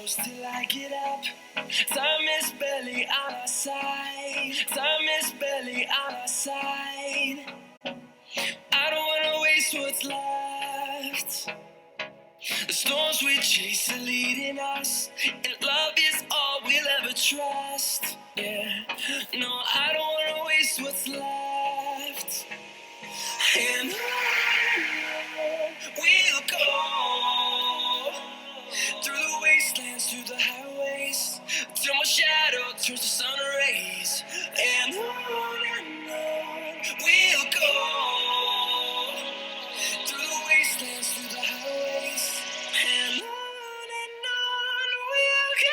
close till I get up. Time is barely on our side. Time is barely on our side. I don't wanna waste what's left. The storms we chase are leading us, and love is all we'll ever trust. Yeah, no, I don't wanna waste what's left. And on we'll go, through the wastelands, through the highways, till my shadow turns to sun rays. And on we'll go, through the wastelands, through the highways, and on we'll go.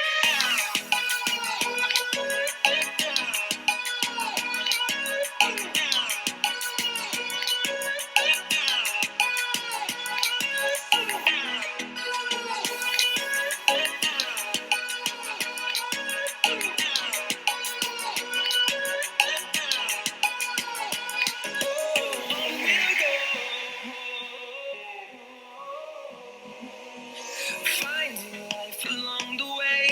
Finding life along the way,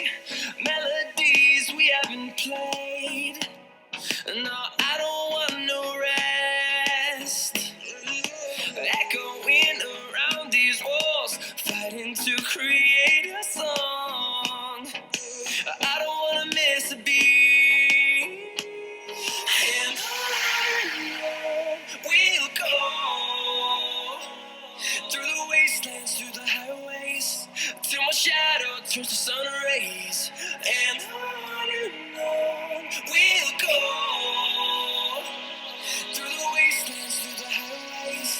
melodies we haven't played. No, I don't want no rest. Echoing around these walls, fighting to create a song. I don't wanna miss a beat. And on we'll go, through the wastelands, through the highways, till my shadow turns to sun rays. And on we'll go, through the wastelands, through the highways,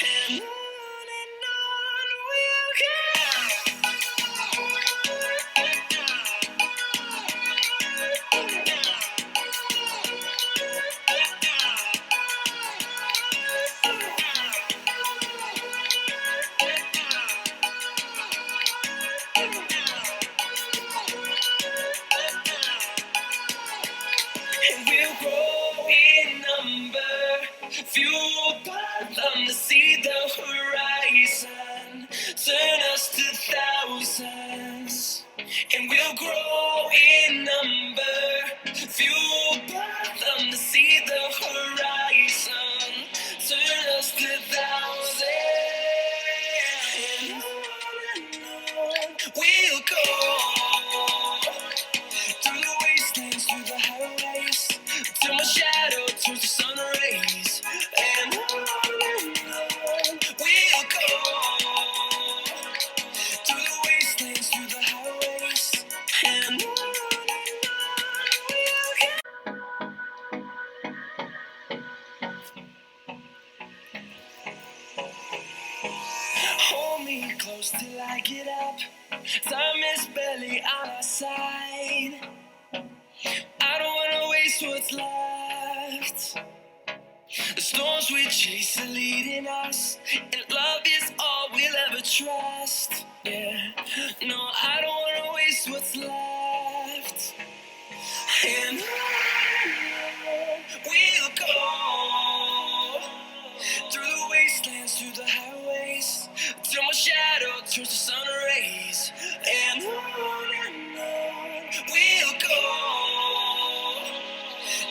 and on we'll go. And we'll grow in number, fueled by them to see the horizon, turn us to thousands. And we'll grow in number, fueled by them to see the horizon, turn us to thousands. And on we'll go, through the wastelands, through the highways, till my shadow turns to sun rays. And on we'll go, through the wastelands, through the highways, and on we'll go. Hold me close till I get up. Time is barely on our side. I don't wanna waste what's left. The storms we chase are leading us, and love is all we'll ever trust. Yeah, no, I don't wanna waste what's left. And on we'll go, through the wastelands, through the highways, till my shadow turns to sun rays. And on we'll go,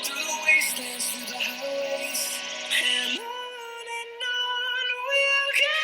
through the wastelands, through the highways, and on we'll go.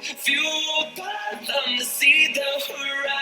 fueled by them to see the horizon.